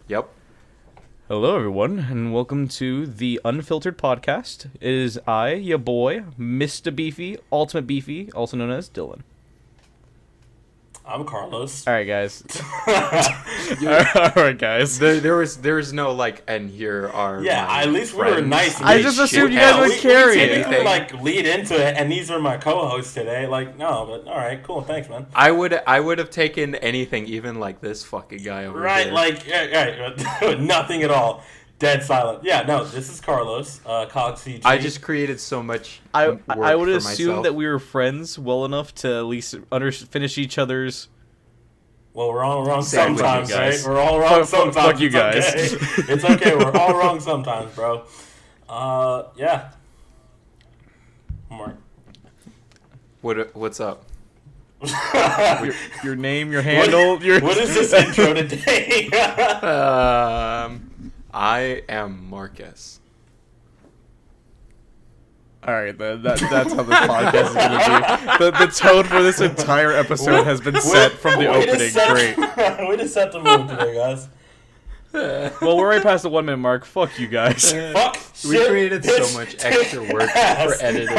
Yep. Hello, everyone, and welcome to the Unfiltered Podcast. It is I, your boy, Mr. Beefy, Ultimate Beefy, also known as Dylan. I'm Carlos. All right, guys. All right, guys. There was no like, and here are my at least we were friends. nice. I just assumed you guys would carry we it. typically like lead into it, and these are my co-hosts today. Like, no, but all right, cool, thanks, man. I would have taken anything, even like this fucking guy over Right, here. like, right, nothing at all. Dead silent. Yeah, no, this is Carlos, Cog CG. I just created so much. I work would for assume myself. that we were friends well enough to at least finish each other's. Well, we're all wrong Same with you sometimes, right? guys. We're all wrong sometimes. Fuck you guys. It's okay. It's okay. We're all wrong sometimes, bro. Yeah. Mark. What's up? Your name, your handle. What is this intro today? I am Marcus. All right, that's how this podcast is going to be. The tone for this entire episode has been set from the opening. Great. Way to set the mood today, guys. Well, we're right past the 1 minute mark. Fuck you guys. Fuck. We shit, created bitch, so much extra work ass. for editing.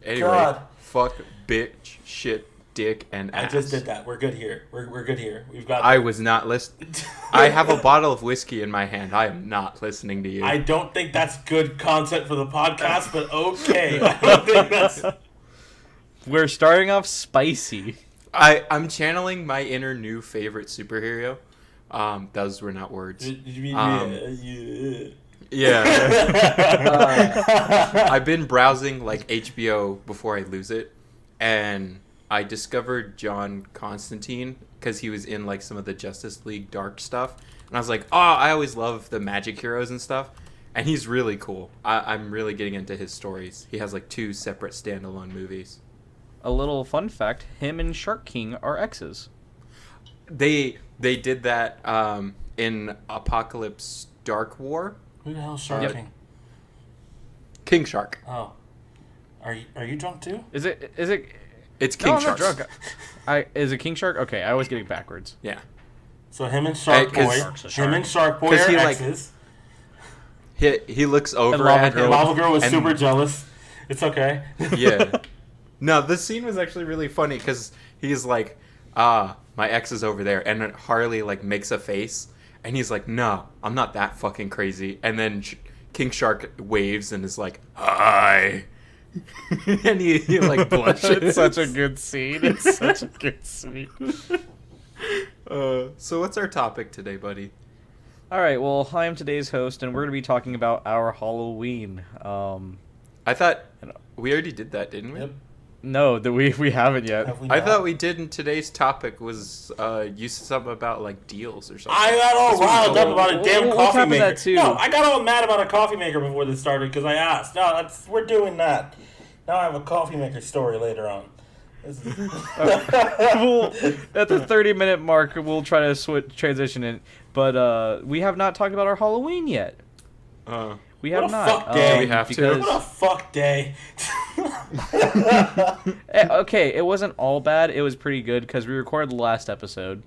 Anyway, God. fuck, bitch, shit, dick, and ass. I just did that. We're good here. We're good here. We've got. I was not listening. I have a bottle of whiskey in my hand. I am not listening to you. I don't think that's good content for the podcast, but okay. I don't think that's. We're starting off spicy. I'm channeling my inner new favorite superhero. Those were not words. Yeah. I've been browsing like HBO before I lose it, and I discovered John Constantine because he was in like some of the Justice League Dark stuff, and I was like, oh, I always love the magic heroes and stuff, and he's really cool. I'm really getting into his stories. He has like 2 separate standalone movies. A little fun fact: him and Shark King are exes. They did that in Apocalypse Dark War. Who the hell's Shark King? King Shark. Oh, are you drunk too? Is it? It's King No, I'm Shark. not drunk. Is it King Shark? Okay, I always get it backwards. Yeah. So him and Shark Boy, him and Shark Boy 'Cause are he, like, exes. He looks over Lava at Girl. him. Lava Girl was and- super jealous. It's okay. Yeah. No, the scene was actually really funny because he's like, my ex is over there. And then Harley, like, makes a face. And he's like, no, I'm not that fucking crazy. And then King Shark waves and is like, hi. And he like, blushes. It's such a good scene. It's such a good scene. So what's our topic today, buddy? All right, well, I am today's host, and we're going to be talking about our Halloween. I thought we already did that, didn't we? Yep. No, that we haven't yet. Have we I not? thought we did, and today's topic was you said something about like deals or something. I got all riled up about a damn We'll coffee tap into maker. that too. No, I got all mad about a coffee maker before this started because I asked. No, we're doing that. Now I have a coffee maker story later on. This is... At the 30-minute mark, we'll try to transition it. But we have not talked about our Halloween yet. We have What a not. fuck day. We have to. because- What a fuck day. Okay, it wasn't all bad. It was pretty good because we recorded the last episode.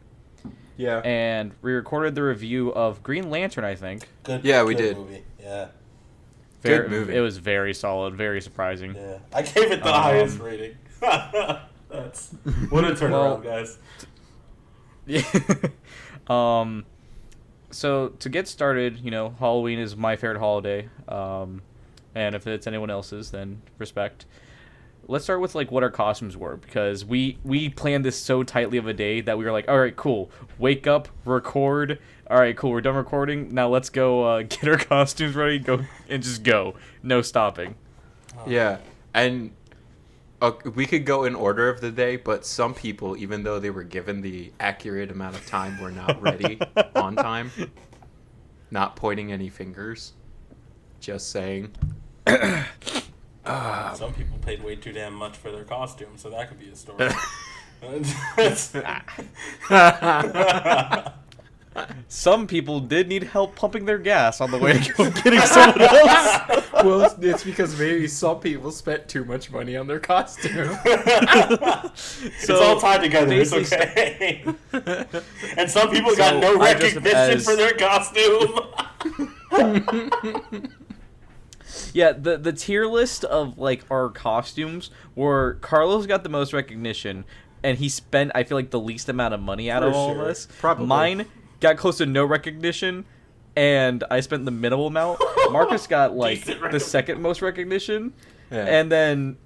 Yeah. And we recorded the review of Green Lantern, I think. Good. Yeah, we good did. Movie. Yeah. Good movie. It was very solid, very surprising. Yeah. I gave it the highest rating. That's what a turnaround, guys. Yeah. So to get started, Halloween is my favorite holiday. And if it's anyone else's, then respect. Let's start with like what our costumes were, because we planned this so tightly of a day that we were like, all right, cool. Wake up, record. All right, cool. We're done recording. Now let's go get our costumes ready. Go and just go. No stopping. Yeah, and we could go in order of the day, but some people, even though they were given the accurate amount of time, were not ready on time. Not pointing any fingers. Just saying. Some people paid way too damn much for their costume, so that could be a story. some people did need help pumping their gas on the way to go getting someone else. Well, it's because maybe some people spent too much money on their costume. It's all tied together. It's okay. And some people got no recognition for their costume. Yeah, the tier list of like our costumes were Carlos got the most recognition, and he spent I feel like the least amount of money out of all of us. Probably. Mine got close to no recognition, and I spent the minimal amount. Marcus got like the second most recognition, and then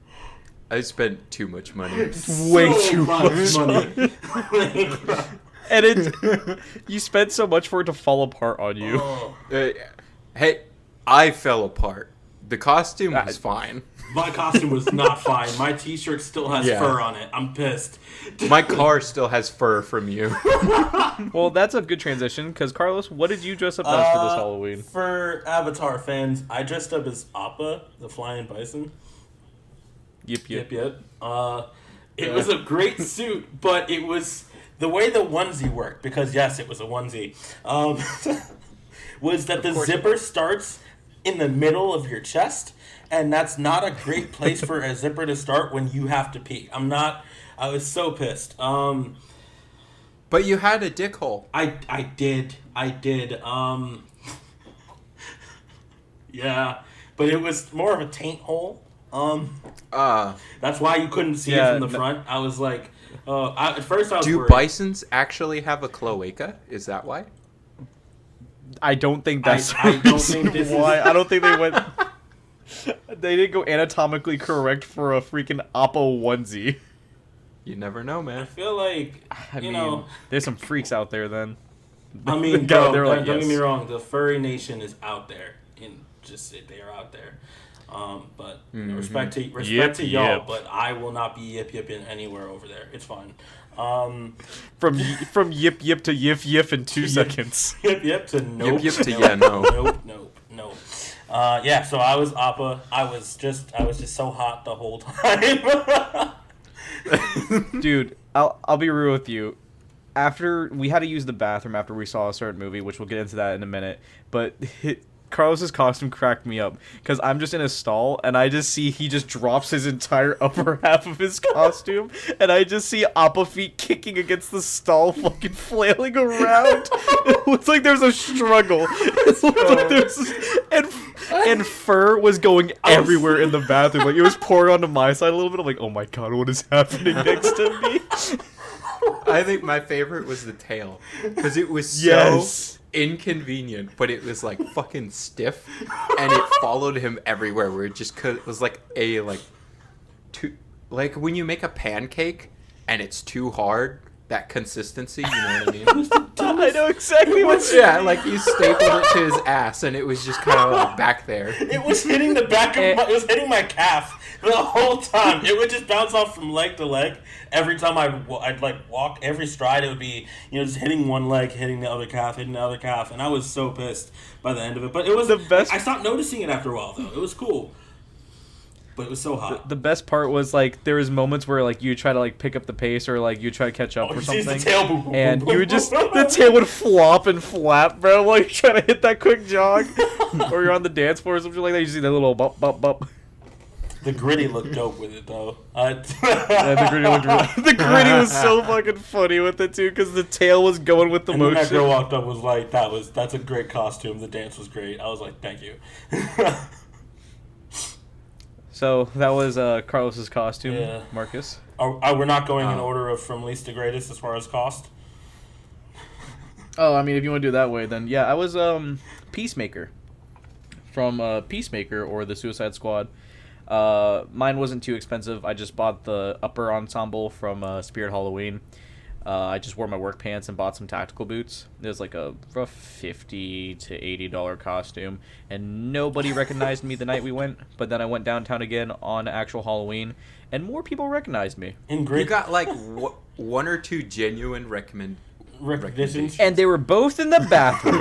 I spent too much money. way too much money. And you spent so much for it to fall apart on you. Hey, I fell apart. The costume was fine. My costume was not fine. My t-shirt still has fur on it. I'm pissed. My car still has fur from you. Well, that's a good transition, because Carlos, what did you dress up as for this Halloween? For Avatar fans, I dressed up as Appa, the flying bison. Yep. It was a great suit, but it was... The way the onesie worked, because yes, it was a onesie, was that the zipper starts in the middle of your chest, and that's not a great place for a zipper to start when you have to pee. I was so pissed. But you had a dick hole. I did. Yeah, but it was more of a taint hole. That's why you couldn't see it from the front. I was like, at first I was Do worried. bisons actually have a cloaca? Is that why? I don't think that's I don't think this why. is... I don't think they went... They didn't go anatomically correct for a freaking Oppo onesie. You never know, I man. feel like, I mean, there's some freaks out there then. I mean, They're bro, like, don't get me yes. wrong. The furry nation is out there, and they are out there. But respect to y'all, yip. but I will not be yipping anywhere over there. It's fine. From yip yip to yif yif in 2 seconds. Yip to nope. Yip to yeah, no. Nope. Yeah. So I was Appa. I was just so hot the whole time. Dude, I'll be real with you. After we had to use the bathroom after we saw a certain movie, which we'll get into that in a minute, but Carlos's costume cracked me up because I'm just in a stall and I just see he just drops his entire upper half of his costume and I just see Appa feet kicking against the stall, fucking flailing around. It looks like there's a struggle. It looks like and fur was going everywhere in the bathroom. Like it was pouring onto my side a little bit. I'm like, oh my god, what is happening next to me? I think my favorite was the tail because it was so inconvenient, but it was like fucking stiff, and it followed him everywhere. Where it just was like like when you make a pancake and it's too hard. That consistency, you know what I mean? I know exactly what you yeah, like you stapled it to his ass, and it was just kind of like back there. It was hitting the back of it was hitting my calf the whole time. It would just bounce off from leg to leg. Every time I'd like walk, every stride it would be, just hitting one leg, hitting the other calf, and I was so pissed by the end of it. But it was the best. I stopped noticing it after a while though. It was cool. But it was so hot. The best part was like there was moments where like you try to like pick up the pace or like you try to catch up or something, the tail, boom, boom, and boom, you would boom, just boom. the tail would flop and flap, bro, while you're trying to hit that quick jog, or you're on the dance floor or something like that. You see that little bump, bump, bump. The gritty looked dope with it though. Yeah, the gritty looked really, the gritty was so fucking funny with it too because the tail was going with the and then motion. that girl walked up was like, that's a great costume. The dance was great. I was like, thank you. So that was Carlos's costume, Yeah. Marcus. We're not going in order of from least to greatest as far as cost. Oh, I mean, if you want to do it that way, then yeah, I was Peacemaker from Peacemaker or the Suicide Squad. Mine wasn't too expensive. I just bought the upper ensemble from Spirit Halloween. I just wore my work pants and bought some tactical boots. It was like a rough $50 to $80 costume, and nobody recognized me the night we went. But then I went downtown again on actual Halloween, and more people recognized me. You got like one or two genuine recommendations, and they were both in the bathroom.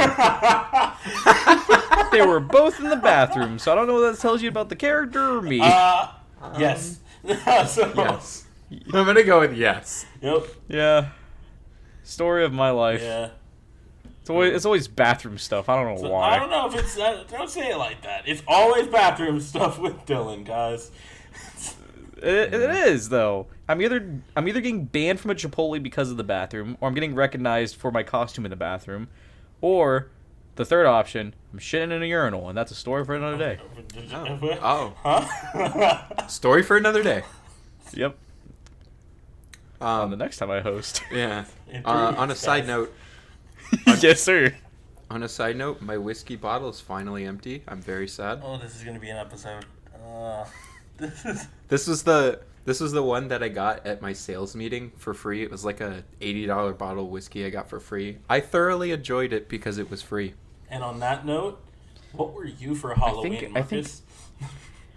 They were both in the bathroom, so I don't know what that tells you about the character or me. Yes. Yes. I'm gonna go with yes. Yep. Yeah. Story of my life. Yeah. It's always bathroom stuff. I don't know So, why. I don't know if it's don't say it like that. It's always bathroom stuff with Dylan, guys. It is though. I'm either getting banned from a Chipotle because of the bathroom, or I'm getting recognized for my costume in the bathroom, or the third option, I'm shitting in a urinal, and that's a story for another day. Oh. Huh? Story for another day. Yep. The next time I host. Yeah. In 3 On a weeks, side guys. note, Yes, sir. on a side note, my whiskey bottle is finally empty. I'm very sad. Oh, this is gonna be an episode. This is. This was the one that I got at my sales meeting for free. It was like a $80 bottle of whiskey I got for free. I thoroughly enjoyed it because it was free. And on that note, what were you for Halloween, I think- Marcus?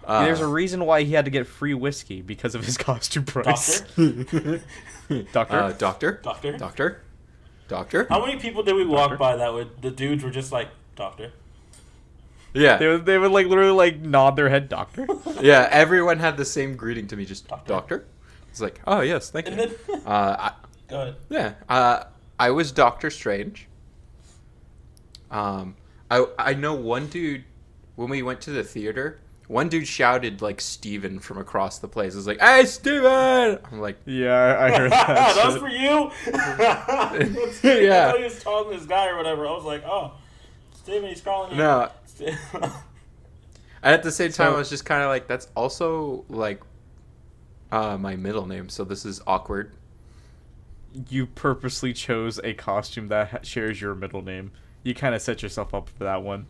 There's a reason why he had to get free whiskey because of his costume price. Doctor? Doctor? Doctor. How many people did we walk by that would the dudes were just like, Doctor? Yeah, They would like literally like nod their head, doctor. yeah. Everyone had the same greeting to me, just Doctor. doctor. It's like, oh yes, thank And you. then go ahead. Yeah, I was Doctor Strange. I know one dude when we went to the theater. One dude shouted like Steven from across the place. It was like, "Hey, Steven!" I'm like, Yeah, I heard that. That was shit. for you? Yeah. I thought he was calling this guy or whatever. I was like, oh, Steven, he's calling you. no. And at the same time, So- I was just kind of like, that's also like my middle name, so this is awkward. You purposely chose a costume that shares your middle name. You kind of set yourself up for that one.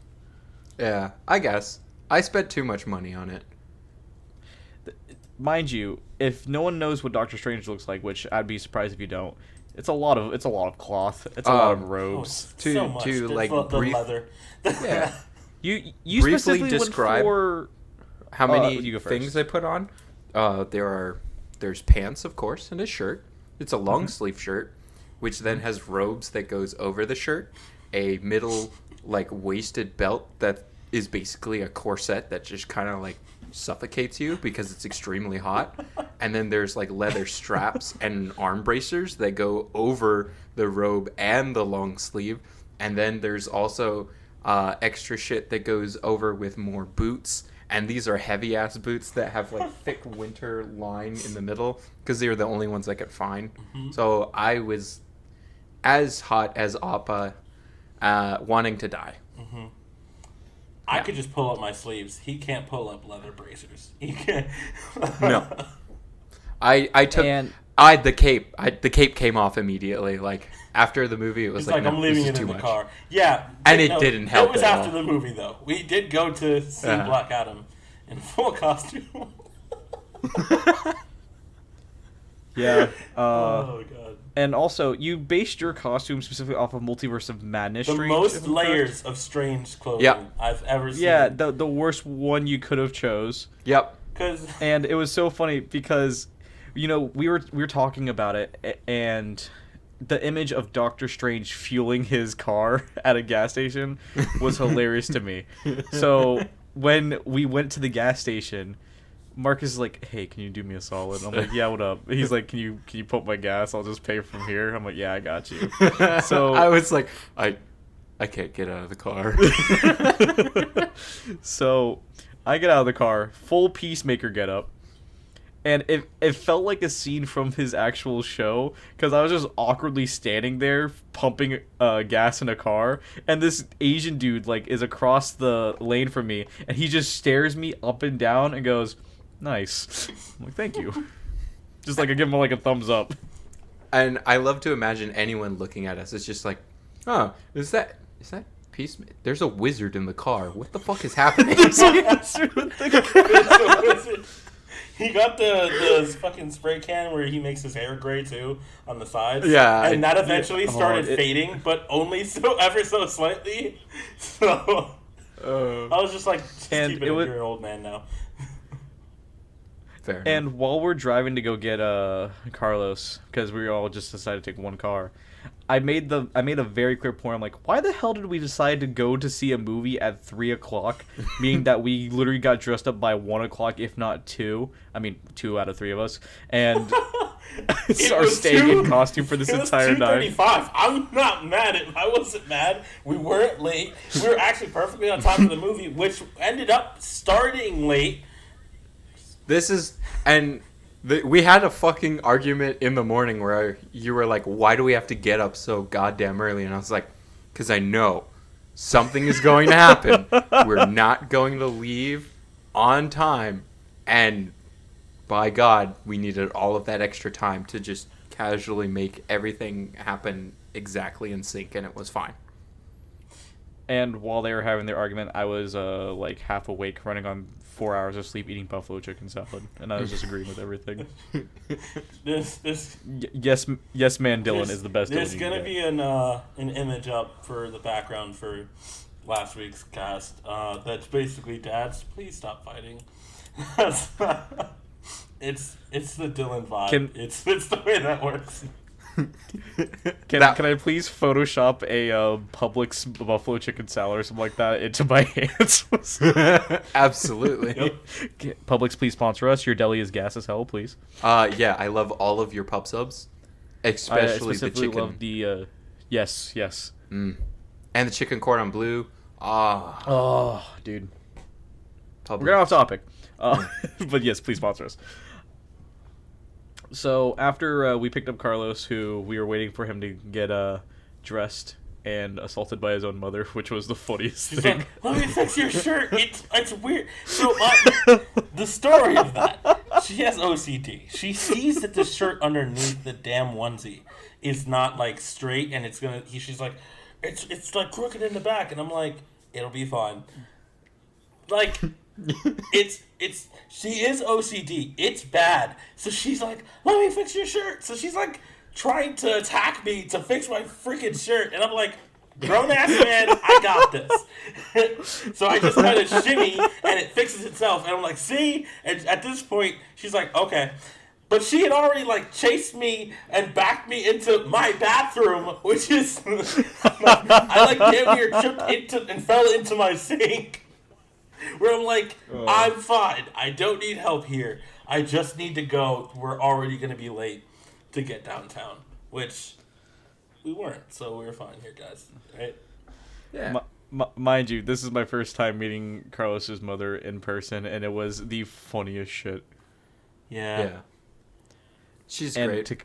Yeah, I guess I spent too much money on it. Mind you, if no one knows what Doctor Strange looks like, which I'd be surprised if you don't, it's a lot of cloth. It's a lot of Oh, robes. To- so much. to, The- like, the brief- leather. Yeah. You Briefly specifically describe- went for How many you go first. things I put on? There's pants, of course, and a shirt. It's a long sleeve shirt, which then has robes that goes over the shirt, a middle like waisted belt that is basically a corset that just kind of like suffocates you because it's extremely hot, and then there's like leather straps and arm bracers that go over the robe and the long sleeve, and then there's also extra shit that goes over with more boots. And these are heavy ass boots that have like thick winter line in the middle because they were the only ones I could find. So I was as hot as Appa, wanting to die. I could just pull up my sleeves. He can't pull up leather bracers. He can't. No. I took And- the cape. The cape came off immediately. Like after the movie, it was It's like, no, I'm leaving this it is in too the much. car. Yeah. And it didn't help It was at after all. the movie, though. We did go to see Uh-huh. Black Adam in full costume. Yeah. Oh, God. And also, you based your costume specifically off of Multiverse of Madness. The Strange, most if I'm layers of strange clothing Yep. I've ever seen. Yeah, the worst one you could have chose. Yep. Because And it was so funny because, you know, we were talking about it, and the image of Doctor Strange fueling his car at a gas station was hilarious to me. So when we went to the gas station, Marcus is like, "Hey, can you do me a solid?" I'm like, "Yeah, what up?" He's like, "Can you pump my gas? I'll just pay from here." I'm like, "Yeah, I got you." So I was like, I can't get out of the car. So I get out of the car, full Peacemaker getup, and it felt like a scene from his actual show because I was just awkwardly standing there pumping gas in a car, and this Asian dude like is across the lane from me, and he just stares me up and down and goes, "Nice." I'm like, "Thank you." Just like I give him like a thumbs up. And I love to imagine anyone looking at us. It's just like, oh, is that Peace? There's a wizard in the car. What the fuck is happening? he got the fucking spray can where he makes his hair gray too on the sides. Yeah, and that eventually started it- fading, but only so ever so slightly. So I was just like, just And keep it. it was- You're an old man now. Fair enough. And while we're driving to go get Carlos, because we all just decided to take one car, I made a very clear point. I'm like, why the hell did we decide to go to see a movie at 3:00, meaning that we literally got dressed up by 1:00, if not 2. I mean, 2 out of 3 of us, and are staying in costume for this entire night. 2:35. I'm not mad. I wasn't mad. We weren't late. We were actually perfectly on time for the movie, which ended up starting late. We had a fucking argument in the morning where you were like, why do we have to get up so goddamn early? And I was like, because I know something is going to happen. We're not going to leave on time. And by God, we needed all of that extra time to just casually make everything happen exactly in sync, and it was fine. And while they were having their argument, I was like half awake, running on 4 hours of sleep, eating buffalo chicken salad, and I was just agreeing with everything. Yes, man, Dylan is the best. There's gonna be an image up for the background for last week's cast. That's basically, dads, please stop fighting. It's the Dylan vibe. It's the way that works. Can I please Photoshop a Publix buffalo chicken salad or something like that into my hands? Absolutely. Yep. Publix, please sponsor us. Your deli is gas as hell, please. Yeah, I love all of your pub subs, especially the chicken. I love the yes. And the chicken cordon bleu. Oh, dude. Publix. We're getting off topic. But yes, please sponsor us. So after we picked up Carlos, who we were waiting for him to get dressed and assaulted by his own mother, which was the funniest thing. Like, let me fix your shirt. It's weird. So the story of that, she has OCD. She sees that the shirt underneath the damn onesie is not like straight, and she's like, it's like crooked in the back, and I'm like, it'll be fine. Like, she is OCD. It's bad. So she's like, let me fix your shirt. So she's like trying to attack me to fix my freaking shirt. And I'm like, grown ass man, I got this. So I just kind of shimmy and it fixes itself. And I'm like, see? And at this point, she's like, okay. But she had already like chased me and backed me into my bathroom, which is, I like damn near tripped into and fell into my sink. Where I'm like, I'm fine. I don't need help here. I just need to go. We're already going to be late to get downtown. Which we weren't. So we were fine here, guys. Right? Yeah. Mind you, this is my first time meeting Carlos's mother in person, and it was the funniest shit. Yeah. She's and great.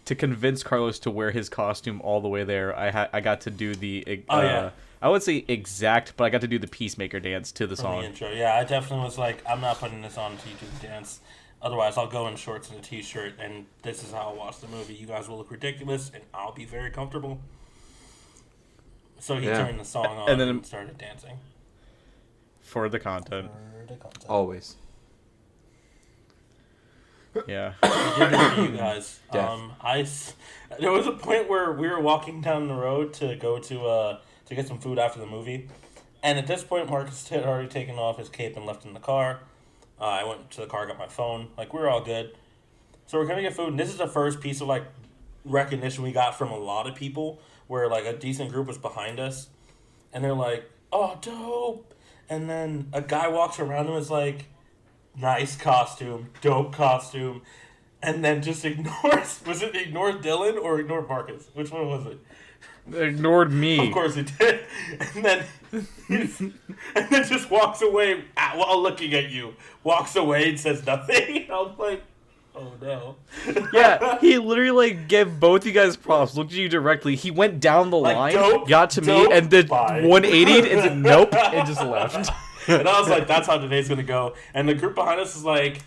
To convince Carlos to wear his costume all the way there, I got to do the... yeah. I would say exact, but I got to do the Peacemaker dance to the song. The intro. Yeah, I definitely was like, I'm not putting this on until you do the dance. Otherwise, I'll go in shorts and a t-shirt, and this is how I'll watch the movie. You guys will look ridiculous, and I'll be very comfortable. So he turned the song on and then started dancing. For the content. Always. Yeah. I did it for you guys. There was a point where we were walking down the road to go to get some food after the movie. And at this point, Marcus had already taken off his cape and left in the car. I went to the car, got my phone. Like, we were all good. So we're going to get food. And this is the first piece of, like, recognition we got from a lot of people where, like, a decent group was behind us. And they're like, oh, dope. And then a guy walks around and is like, nice costume, dope costume. And then just ignores... Was it ignore Dylan or ignore Marcus? Which one was it? Ignored me. Of course he did. And then just walks away while looking at you. Walks away and says nothing. I was like, oh no. Yeah, he literally like gave both you guys props. Looked at you directly. He went down the line, dope, got to me, and did 180 and said nope, and just left. And I was like, that's how today's gonna go. And the group behind us is like,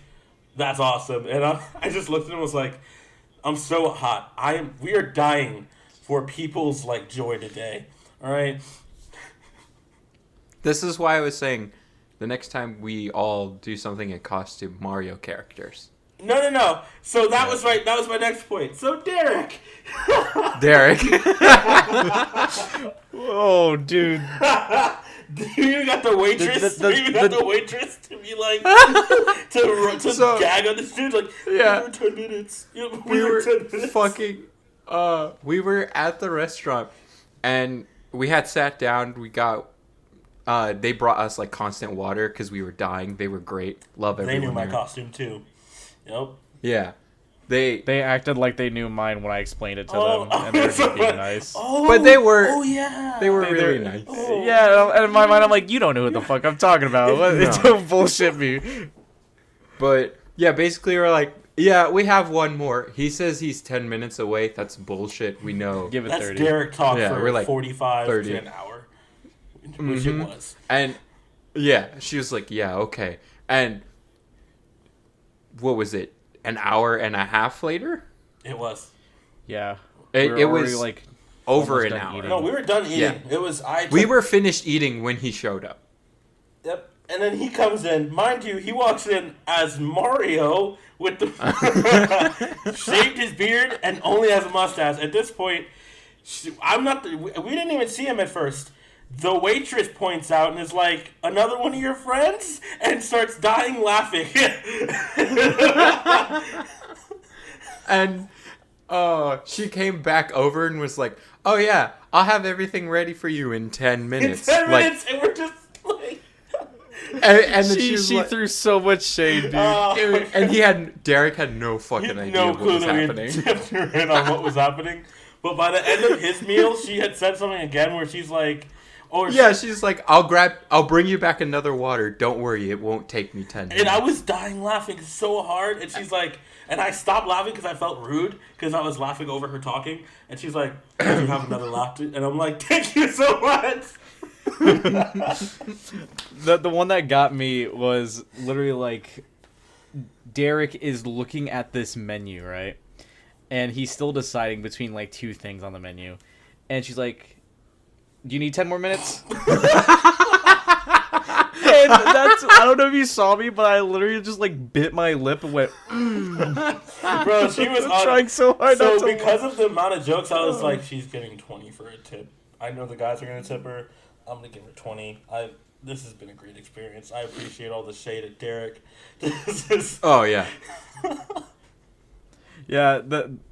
that's awesome. And I just looked at him and was like, I'm so hot. We are dying for people's like joy today. All right. This is why I was saying the next time we all do something in costume, Mario characters. No. So that was my next point. So Derek. Derek. Oh, dude. You even got the waitress. The- you even got the- the waitress to be like to So- gag on this dude. Like, Yeah. we were 10 minutes. We were 10 minutes. fucking. We were at the restaurant, and we had sat down. We got. They brought us like constant water because we were dying. They were great. Love They everyone knew my there. costume too. Yep. Yeah, they. They acted like they knew mine when I explained it to Oh, them, and they were just being nice. Oh, But they were- Oh yeah. They were They- really they're- nice. Oh. Yeah, and in my mind, I'm like, you don't know what the fuck I'm talking about. What? No. Don't bullshit me. But yeah, basically we're like, yeah, we have one more. He says he's 10 minutes away. That's bullshit. We know. Give it That's 30. Derek talk Yeah, for we're like 45 30. to an hour, which it was. And yeah, she was like, yeah, okay. And what was it? An hour and a half later? It was. Yeah. It, We're it already, was like over almost an done hour. eating. No, we were done eating. Yeah. It was We were finished eating when he showed up. Yep. And then he comes in. Mind you, he walks in as Mario with the shaved his beard and only has a mustache. At this point, I'm not. We didn't even see him at first. The waitress points out and is like, "Another one of your friends," and starts dying laughing. And she came back over and was like, oh yeah, I'll have everything ready for you in 10 In minutes. 10 Like, minutes, and we're just like. and then she, was She like, threw so much shade, dude. and Derek had no fucking idea No what clue was that we happening. had tipped her in on what was happening. But by the end of his meal, she had said something again where she's like, Yeah, she's like, I'll bring you back another water. Don't worry, it won't take me 10 minutes. And I was dying laughing so hard, and she's like, and I stopped laughing because I felt rude because I was laughing over her talking, and she's like, "Do you have another laughter?" And I'm like, "Thank you so much." The one that got me was literally like Derek is looking at this menu, right? And he's still deciding between like two things on the menu. And she's like, "Do you need 10 more minutes?" And that's, I don't know if you saw me, but I literally just like bit my lip and went, Bro, she was I'm trying so hard not So to because of the amount of jokes, I was like, she's getting 20 for a tip. I know the guys are gonna tip her. I'm gonna give her 20. This has been a great experience. I appreciate all the shade at Derek. This is Oh yeah. Yeah,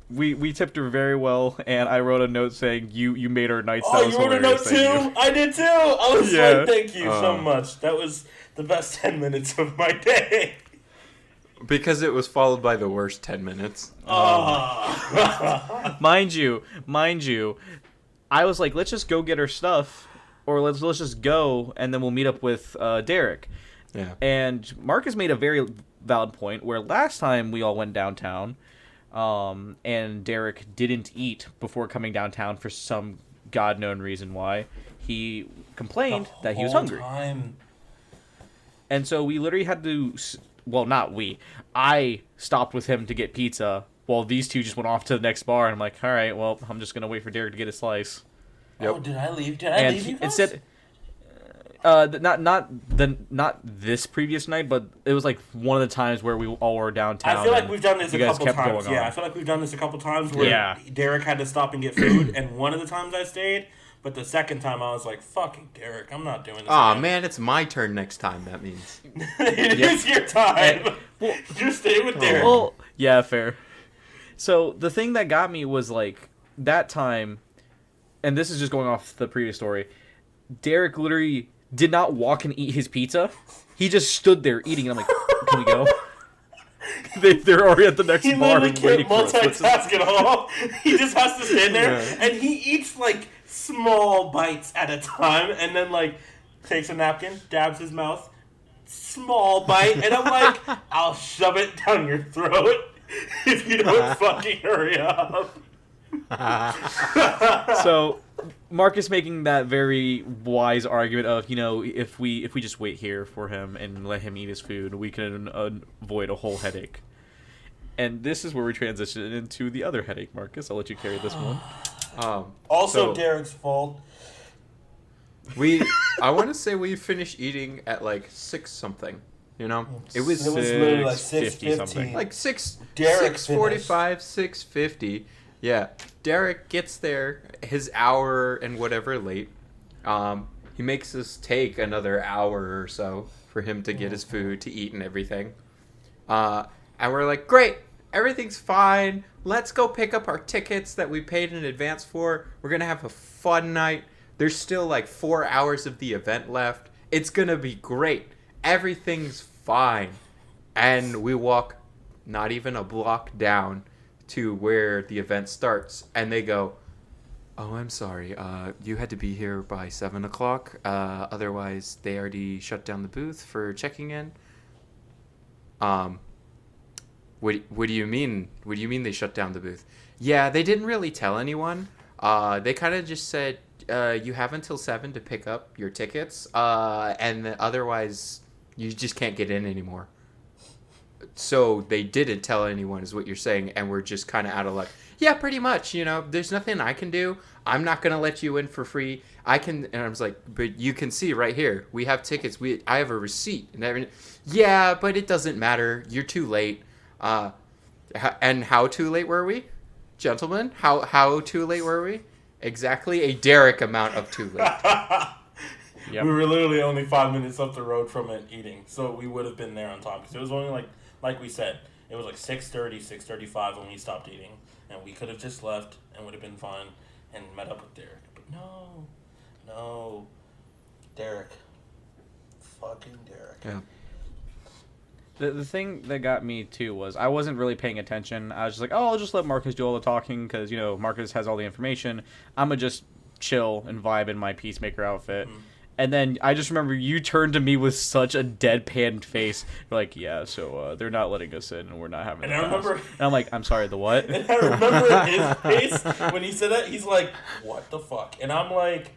we tipped her very well, and I wrote a note saying you made our nights. Oh, That was you wrote a note hilarious, thank too? I did too. I was Yeah. like, thank you so Oh. much. That was the best 10 minutes of my day. Because it was followed by the worst 10 minutes. Oh. Mind you, I was like, let's just go get her stuff, or let's just go, and then we'll meet up with Derek. Yeah. And Marcus made a very valid point where last time we all went downtown, and Derek didn't eat before coming downtown for some god-known reason why. He complained that he was hungry. Time. And so we literally had to, well, not we. I stopped with him to get pizza while these two just went off to the next bar. And I'm like, all right, well, I'm just going to wait for Derek to get a slice. Yep. Oh, did I leave? Did I And leave you guys? instead, not this previous night, but it was like one of the times where we all were downtown. I feel like and we've done this you a guys couple kept times. going Yeah, on. I feel like we've done this a couple times where Yeah. Derek had to stop and get food, and one of the times I stayed, but the second time I was like, fucking Derek, I'm not doing this. Aw, again." man, it's my turn next time, that means. It is your time. You stay with Derek. Well, yeah, fair. So the thing that got me was like that time, and this is just going off the previous story. Derek literally did not walk and eat his pizza. He just stood there eating. And I'm like, can we go? They're already at the next He bar literally and waiting can't for us. multitask at all. He just has to stand there, Yeah. and he eats like small bites at a time, and then like takes a napkin, dabs his mouth, small bite, and I'm like, I'll shove it down your throat if you don't fucking hurry up. So Marcus making that very wise argument of, you know, if we just wait here for him and let him eat his food, we can avoid a whole headache. And this is where we transition into the other headache, Marcus. I'll let you carry this one. Also, So- Derek's fault. I want to say we finished eating at like 6 something, you know? It was literally like 6:50 6:15. something. like 6, Derek 6:45, 6:50. Yeah. Derek gets there his hour and whatever late. he makes us take another hour or so for him to get his food, to eat and everything. And we're like, great, everything's fine. Let's go pick up our tickets that we paid in advance for. We're going to have a fun night. There's still like 4 hours of the event left. It's going to be great. Everything's fine. And we walk not even a block down to where the event starts. And they go, oh, I'm sorry. You had to be here by 7 o'clock. Otherwise, they already shut down the booth for checking in. What do you mean? What do you mean they shut down the booth? Yeah, they didn't really tell anyone. They kind of just said, you have until 7 to pick up your tickets. And otherwise, you just can't get in anymore. So they didn't tell anyone is what you're saying. And we're just kind of out of luck. Yeah, pretty much. You know, there's nothing I can do. I'm not going to let you in for free. And I was like, but you can see right here. We have tickets. I have a receipt. And everything. Yeah, but it doesn't matter. You're too late. And how too late were we? Gentlemen, how too late were we? Exactly a Derek amount of too late. Yep. We were literally only 5 minutes up the road from it eating, so we would have been there on time. Because it was only like we said, it was like 6:30, 6:35 when we stopped eating. And we could have just left and would have been fine and met up with Derek. But no. Derek. Fucking Derek. Yeah. The thing that got me, too, was I wasn't really paying attention. I was just like, oh, I'll just let Marcus do all the talking because, you know, Marcus has all the information. I'm going to just chill and vibe in my Peacemaker outfit. Mm-hmm. And then I just remember you turned to me with such a deadpan face. You're like, yeah, so they're not letting us in and we're not having And I remember... And I'm like, I'm sorry, the what? And I remember his face when he said that. He's like, what the fuck? And I'm like...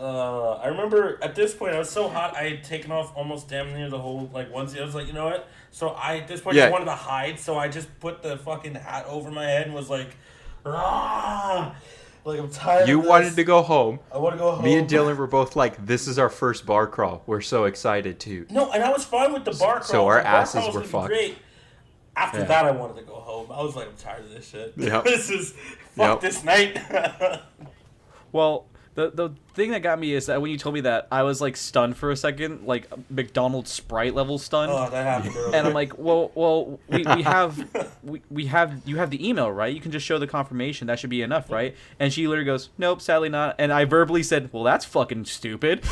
I remember at this point I was so hot I had taken off almost damn near the whole onesie. I was like, you know what? So I at this point just wanted to hide, so I just put the fucking hat over my head and was like, ah, like I'm tired. You of this. wanted to go home. I want to go home. Me and Dylan were both like, this is our first bar crawl. We're so excited too. No, and I was fine with the bar crawl. So our asses was were fucked. Great. After that, I wanted to go home. I was like, I'm tired of this shit. Yep. This is fuck this night. Well. The thing that got me is that when you told me that, I was like stunned for a second, like McDonald's Sprite level stunned. Oh, that happened earlier. And I'm like, well, we have you have the email, right? You can just show the confirmation. That should be enough, right? And she literally goes, nope, sadly not. And I verbally said, well, that's fucking stupid.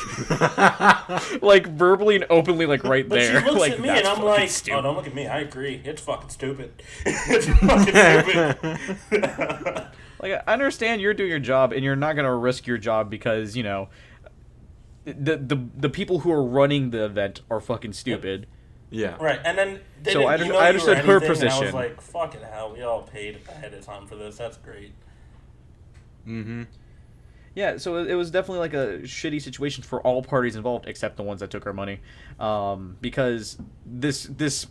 Like verbally and openly, like right but there. She looks like, at me and I'm like, stupid. oh, don't look at me. I agree. It's fucking stupid. It's fucking stupid. Like, I understand you're doing your job, and you're not gonna risk your job because, you know, the people who are running the event are fucking stupid. Yeah. Right, and then they so I didn't understood her position. And I was like, fucking hell, we all paid ahead of time for this. That's great. Mm-hmm. Yeah, so it was definitely like a shitty situation for all parties involved, except the ones that took our money, because this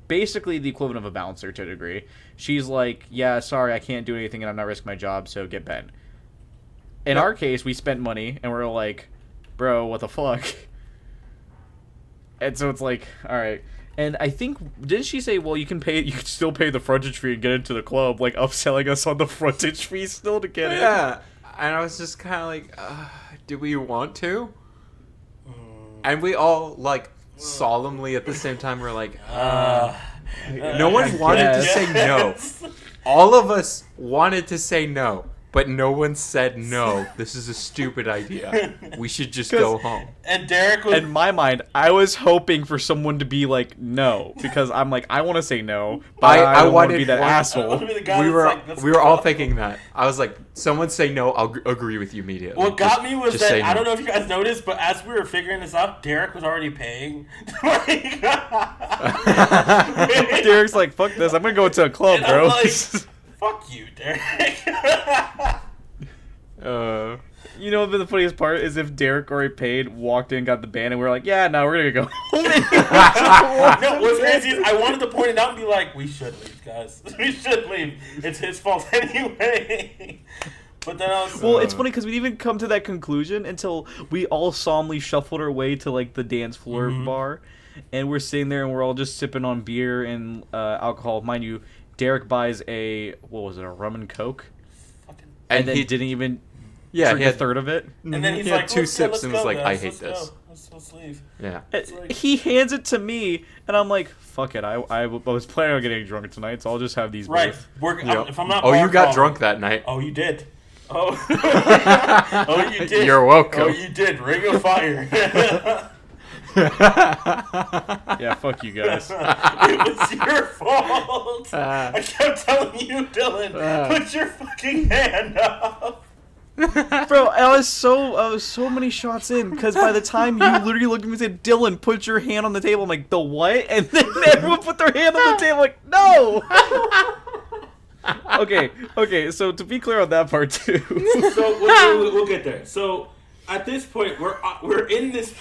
basically the equivalent of a bouncer to a degree. She's like, yeah, sorry, I can't do anything and I'm not risking my job, so get Ben. In our case, we spent money and we're like, bro, what the fuck? And so it's like, all right. And I think, didn't she say, well, you can still pay the frontage fee and get into the club, like upselling us on the frontage fee still to get in? Yeah. And I was just kind of like, do we want to? And we all, like, solemnly at the same time were like, no one wanted to say no. All of us wanted to say no, but no one said no. This is a stupid idea. We should just go home. And Derek was... In my mind, I was hoping for someone to be like, no, because I'm like, I want to say no, but I don't want to be that asshole. We were all thinking that. I was like, someone say no, I'll agree with you immediately. What got me was that, no. I don't know if you guys noticed, but as we were figuring this out, Derek was already paying. Derek's like, fuck this, I'm going to go to a club, and bro. I'm like, fuck you, Derek. You know what the funniest part is if Derek already paid, walked in, got the band, and we were like, yeah, no, we're going to go home. No, what's crazy is I wanted to point it out and be like, we should leave, guys. We should leave. It's his fault anyway. But then I was... Well, it's funny because we didn't even come to that conclusion until we all solemnly shuffled our way to, like, the dance floor bar. And we're sitting there and we're all just sipping on beer and alcohol. Mind you, Derek buys a rum and coke. And then he didn't even Yeah, drink he a had third of it. And then he's He had like, 2 let's sips go, and was like, guys. I hate Let's this. Go. Let's leave. Yeah. It's like- He hands it to me, and I'm like, "Fuck it! I was planning on getting drunk tonight, so I'll just have these." Right. both." Yep. If I'm not Oh, you bar got crawling- drunk that night. Oh, you did. Oh. Oh, you did. You're welcome. Oh, you did. Ring of fire. Yeah, fuck you guys. It was your fault. I kept telling you, Dylan, put your fucking hand up. Bro, I was so many shots in because by the time you literally looked at me and said, "Dylan, put your hand on the table," I'm like, "The what?" And then everyone put their hand on the table, like, "No." Okay. So to be clear on that part too. So we'll get there. So at this point, we're in this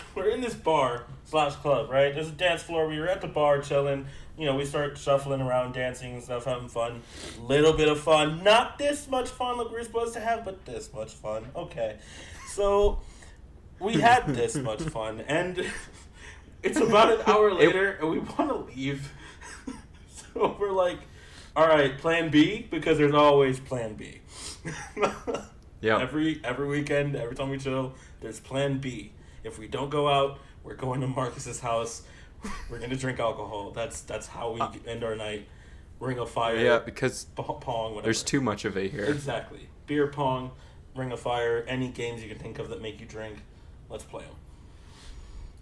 bar / club, right? There's a dance floor. We were at the bar chilling. You know, we start shuffling around, dancing and stuff, having fun. Little bit of fun. Not this much fun like we were supposed to have, but this much fun. Okay. So we had this much fun, and it's about an hour later, and we want to leave. So we're like, all right, plan B, because there's always plan B. Yeah. Every weekend, every time we chill, there's plan B. If we don't go out, we're going to Marcus's house. We're gonna drink alcohol. That's how we end our night. Ring of fire. Yeah, because Pong. Whatever. there's too much of it here. Exactly. Beer pong, ring of fire, any games you can think of that make you drink. Let's play them.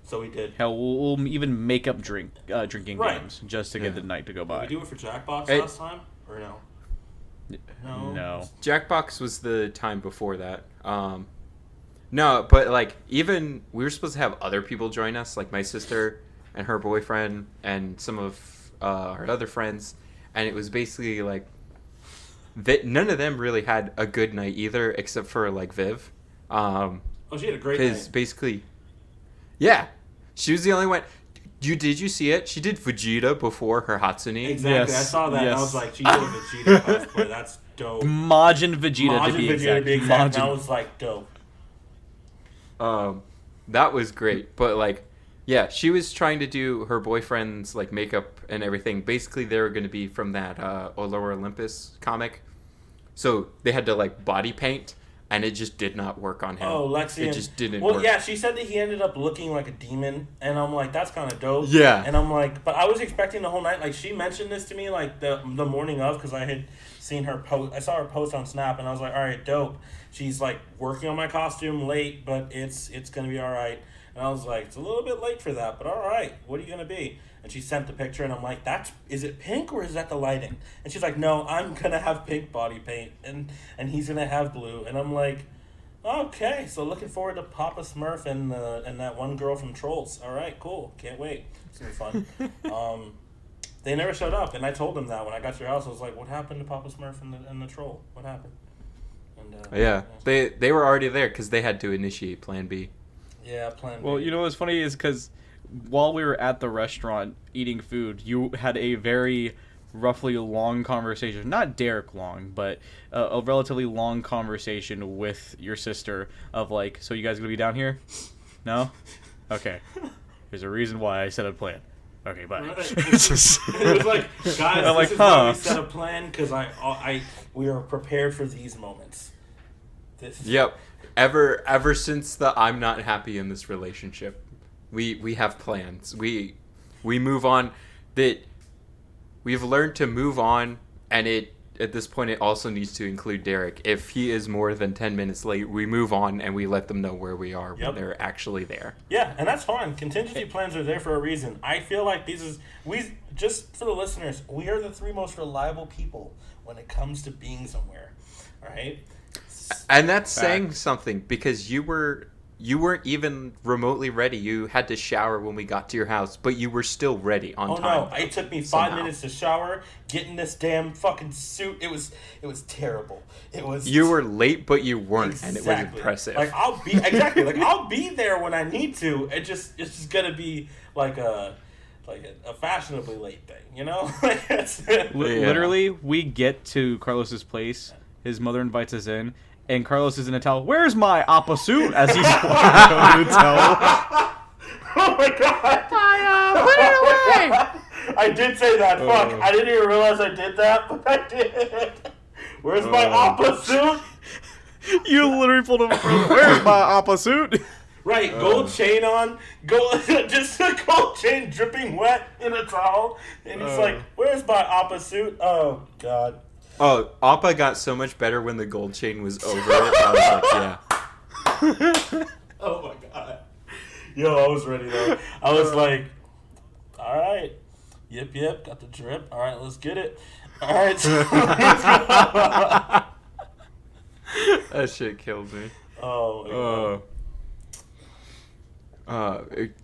So we did. Hell, we'll even make up drinking Right. games just to get the night to go Did by. we do it for Jackbox Hey. last time or no? No. Jackbox was the time before that. No, but like even we were supposed to have other people join us, like my sister and her boyfriend and some of her other friends, and it was basically like none of them really had a good night either, except for like Viv. Oh, she had a great Because night. basically, yeah, she was the only one. Did you see it? She did Vegeta before her Hatsune. Exactly. Yes, I saw that and I yes. was like, she did a Vegeta cosplay. That's dope. Majin Vegeta to Majin be Vegeta exact. to be exact. And I Majin. was like, dope. That was great, but like, yeah, she was trying to do her boyfriend's like makeup and everything. Basically, they were going to be from that Lower Olympus comic, so they had to like body paint, and it just did not work on him. Oh, Lexi. It just didn't Well, work. yeah, she said that he ended up looking like a demon, and I'm like, that's kind of dope. Yeah. And I'm like, but I was expecting the whole night. Like, she mentioned this to me like the morning of, because I had seen her post. I saw her post on Snap, and I was like, all right, dope. She's like working on my costume late, but it's gonna be all right. And I was like, it's a little bit late for that, but all right. What are you gonna be? And she sent the picture, and I'm like, is it pink or is that the lighting? And she's like, no, I'm gonna have pink body paint, and he's gonna have blue. And I'm like, okay, so looking forward to Papa Smurf and that one girl from Trolls. All right, cool, can't wait. It's gonna be fun. They never showed up, and I told them that when I got to your house. I was like, what happened to Papa Smurf and the troll? What happened? And, Yeah, they were already there because they had to initiate Plan B. Yeah, plan. Well, B. you know what's funny is because while we were at the restaurant eating food, you had a very roughly long conversation. Not Derek long, but a relatively long conversation with your sister of like, so you guys gonna be down here? No? Okay. There's a reason why I said a plan. Okay, bye. It was like, guys, I'm like, this is why huh. we set a plan, because we are prepared for these moments. Yep. Ever since the I'm not happy in this relationship, we have plans. We move on. That we've learned to move on, and at this point it also needs to include Derek. If he is more than 10 minutes late, we move on and we let them know where we are when they're actually there. Yeah, and that's fine. Contingency plans are there for a reason. I feel like just for the listeners, we are the 3 most reliable people when it comes to being somewhere. All right? And that's saying something, because you weren't even remotely ready. You had to shower when we got to your house, but you were still ready on time. Oh no, it took me 5 somehow. minutes to shower, get in this damn fucking suit. It was terrible. It was. You were late, but you weren't, exactly. and it was impressive. Like I'll be there when I need to. It's just gonna be like a fashionably late thing, you know? Literally, we get to Carlos's place. His mother invites us in, and Carlos is in a towel. Where's my oppa suit? As he's walking out of the towel. Oh my god! Put it away! I did say that. Fuck! I didn't even realize I did that, but I did. Where's my oppa suit? You literally pulled him from, where's my Appa suit? Right, gold chain on, just a gold chain dripping wet in a towel, and he's like, "Where's my Appa suit?" Oh God. Oh, Appa got so much better when the gold chain was over it. I was like, yeah. Oh my God. Yo, I was ready though. I was like, "All right, yep, got the drip. All right, let's get it. All right, so let's go." That shit killed me. Oh my God.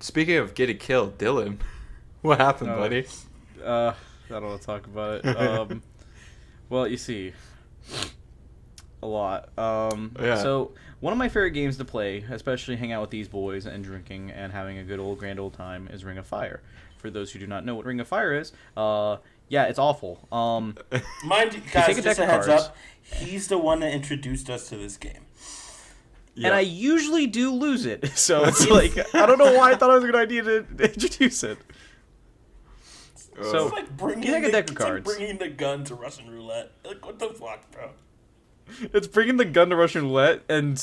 Speaking of getting killed, Dylan, what happened, buddy? I don't want to talk about it. Well, you see, a lot. Yeah. So one of my favorite games to play, especially hang out with these boys and drinking and having a good old grand old time, is Ring of Fire. For those who do not know what Ring of Fire is, yeah, it's awful. Mind you, guys, take a just deck a of heads cards. up, he's the one that introduced us to this game. Yeah. And I usually do lose it, so it's like I don't know why I thought it was a good idea to introduce it. So It's like bringing, you take a deck of it's like cards. bringing the gun to Russian roulette. Like, what the fuck, bro? It's bringing the gun to Russian roulette and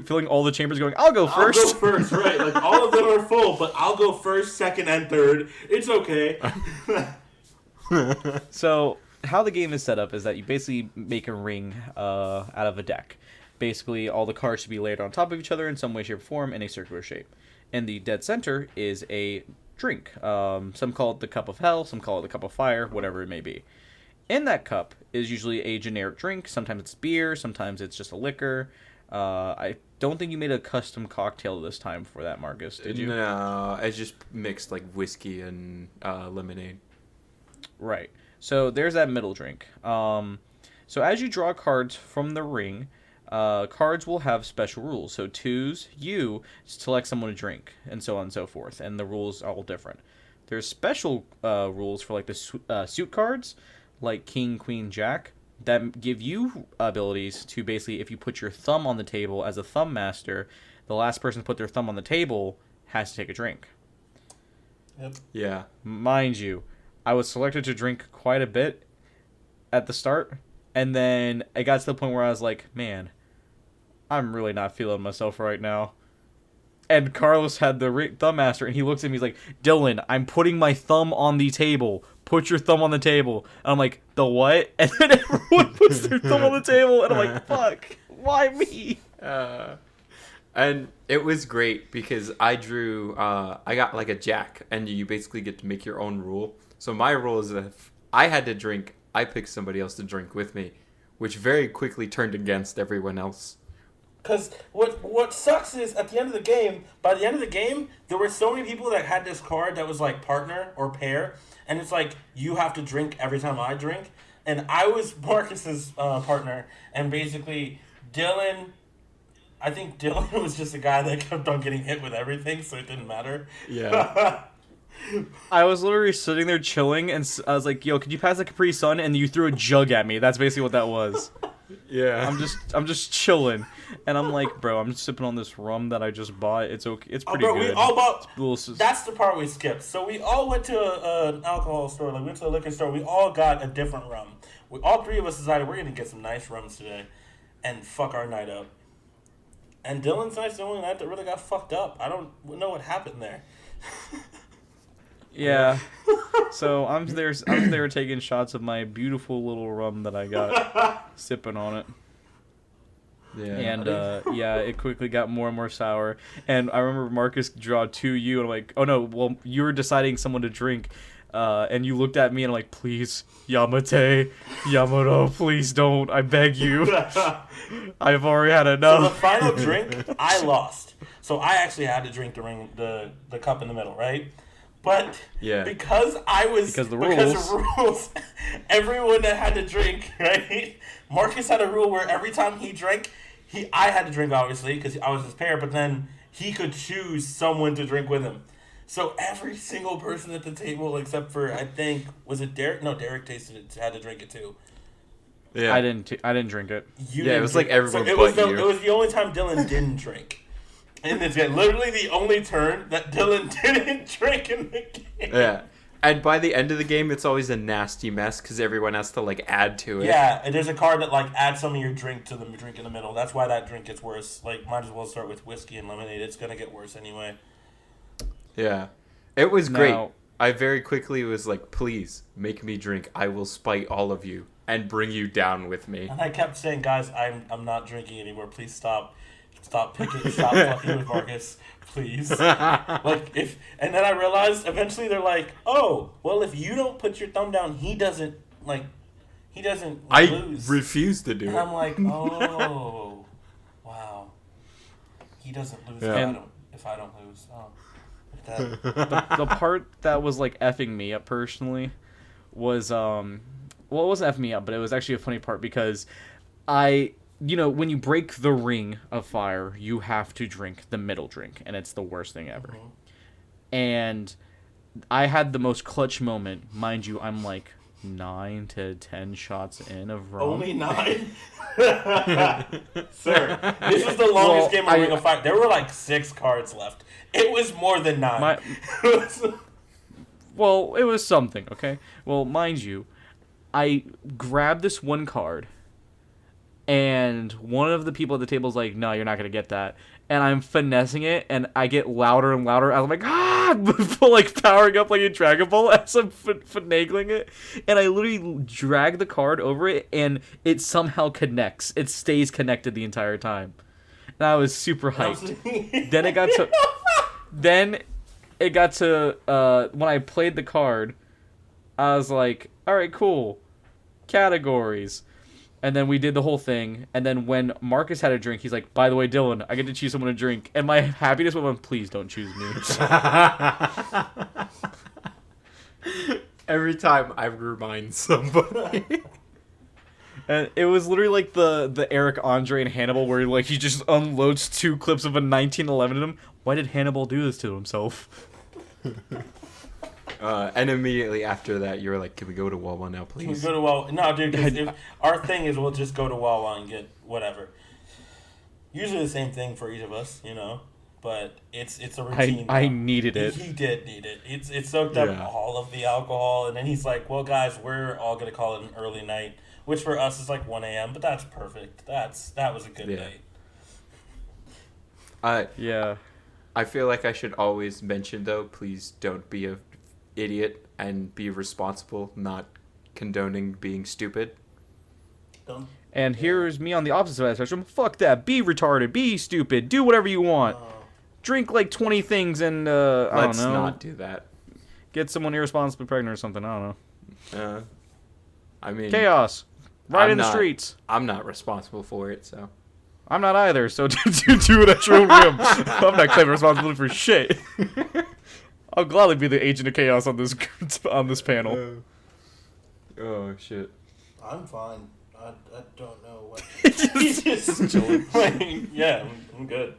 filling all the chambers going, I'll go first. I'll go first, right. Like, all of them are full, but I'll go first, second, and third. It's okay. So how the game is set up is that you basically make a ring out of a deck. Basically, all the cards should be layered on top of each other in some way, shape, or form in a circular shape. And the dead center is a drink. Some call it the cup of hell, some call it the cup of fire, whatever it may be. In that cup is usually a generic drink. Sometimes it's beer, sometimes it's just a liquor. I don't think you made a custom cocktail this time for that, Marcus, did you? No, I just mixed like whiskey and lemonade. Right. So there's that middle drink. So as you draw cards from the ring, cards will have special rules. So twos, you select someone to drink, and so on and so forth. And the rules are all different. There's special rules for like the suit cards, like King, Queen, Jack, that give you abilities to basically, if you put your thumb on the table as a thumb master, the last person to put their thumb on the table has to take a drink. Yep. Yeah. Mind you, I was selected to drink quite a bit at the start, and then it got to the point where I was like, man, I'm really not feeling myself right now. And Carlos had the thumb master, and he looks at me, he's like, Dylan, I'm putting my thumb on the table. Put your thumb on the table. And I'm like, the what? And then everyone puts their thumb on the table, and I'm like, fuck, why me? And it was great because I drew, I got like a jack, and you basically get to make your own rule. So my rule is that if I had to drink, I picked somebody else to drink with me, which very quickly turned against everyone else. Because what sucks is, at the end of the game, by the end of the game, there were so many people that had this card that was like partner or pair, and it's like, you have to drink every time I drink. And I was Marcus's partner, and basically I think Dylan was just a guy that kept on getting hit with everything, so it didn't matter. Yeah. I was literally sitting there chilling, and I was like, yo, could you pass the Capri Sun? And you threw a jug at me. That's basically what that was. Yeah. I'm just chilling, and I'm like, bro, I'm just sipping on this rum that I just bought. It's okay. It's pretty Bro, good. we all bought. It's a little That's the part we skipped. So we all went to an alcohol store, like we went to a liquor store. We all got a different rum. All three of us decided we're gonna get some nice rums today, and fuck our night up. And Dylan's night's the only night that really got fucked up. I don't know what happened there. Yeah. So I'm there taking shots of my beautiful little rum that I got, sipping on it. Yeah. And yeah, it quickly got more and more sour. And I remember Marcus draw to you, and I'm like, oh no, well, you were deciding someone to drink. And you looked at me and I'm like, please, Yamato, please don't. I beg you. I've already had So enough. the final drink, I lost. So I actually had to drink the cup in the middle, right? But Yeah. because Because the of rules, everyone that had to drink, right? Marcus had a rule where every time he drank, I had to drink, obviously, because I was his pair, but then he could choose someone to drink with him. So every single person at the table, except for, I think, was it Derek? No, Derek tasted it, had to drink it too. Yeah. I didn't drink it. You Yeah, it didn't was like drink everyone it was but you. It was the only time Dylan didn't drink. And it's literally the only turn that Dylan didn't drink in the game. Yeah. And by the end of the game, it's always a nasty mess because everyone has to like add to it. Yeah, and there's a card that like adds some of your drink to the drink in the middle. That's why that drink gets worse. Like, might as well start with whiskey and lemonade. It's gonna get worse anyway. Yeah. It was great. Now- I very quickly was like, please make me drink. I will spite all of you and bring you down with me. And I kept saying, guys, I'm not drinking anymore. Please stop. Stop fucking with Marcus. Please. And then I realized eventually they're like, oh, well, if you don't put your thumb down, he doesn't I lose. refuse to do And it. I'm like, oh, wow. He doesn't lose Yeah. if I don't lose. Oh, like that. The part that was like effing me up personally was well, it wasn't effing me up, but it was actually a funny part because when you break the ring of fire, you have to drink the middle drink, and it's the worst thing ever. Mhm. And I had the most clutch moment, mind you. I'm like 9 to 10 shots in of rum. Only 9? Sir, this was the longest game of Ring of Fire. There were like 6 cards left. It was more than 9. Well, it was something, okay? Well, mind you, I grabbed this one card, and one of the people at the table is like, no, you're not going to get that. And I'm finessing it, and I get louder and louder. I'm like, like powering up like a Dragon Ball as I'm finagling it. And I literally drag the card over it, and it somehow connects. It stays connected the entire time. And I was super hyped. Then it got to when I played the card, I was like, all right, cool. Categories. And then we did the whole thing. And then when Marcus had a drink, he's like, by the way, Dylan, I get to choose someone to drink. And my happiness went, please don't choose me. Every time I remind somebody. And it was literally like the Eric Andre and Hannibal where like he just unloads 2 clips of a 1911 at him. Why did Hannibal do this to himself? And immediately after that, you were like, can we go to Wawa now, Can we please? go to Wawa? No, dude, because our thing is we'll just go to Wawa and get whatever. Usually the same thing for each of us, but it's a routine. I needed it. He did need it. It soaked up Yeah. all of the alcohol, and then he's like, well, guys, we're all going to call it an early night, which for us is like 1 a.m., but that's perfect. That was a good Yeah. night. Yeah. I feel like I should always mention, though, please don't be a idiot and be responsible, not condoning being stupid. Don't. And here's me on the opposite side of the spectrum. Fuck that. Be retarded. Be stupid. Do whatever you want. Drink like 20 things and, I Let's don't know. not do that. Get someone irresponsibly pregnant or something. I don't know. I mean, Chaos. Right I'm in the not- streets. I'm not responsible for it, so. I'm not either, so do it at your own whim. I'm not claiming responsibility for shit. I'll gladly be the agent of chaos on this panel. Oh, shit. I'm fine. I don't know what. He's just chilling. Yeah, I'm good.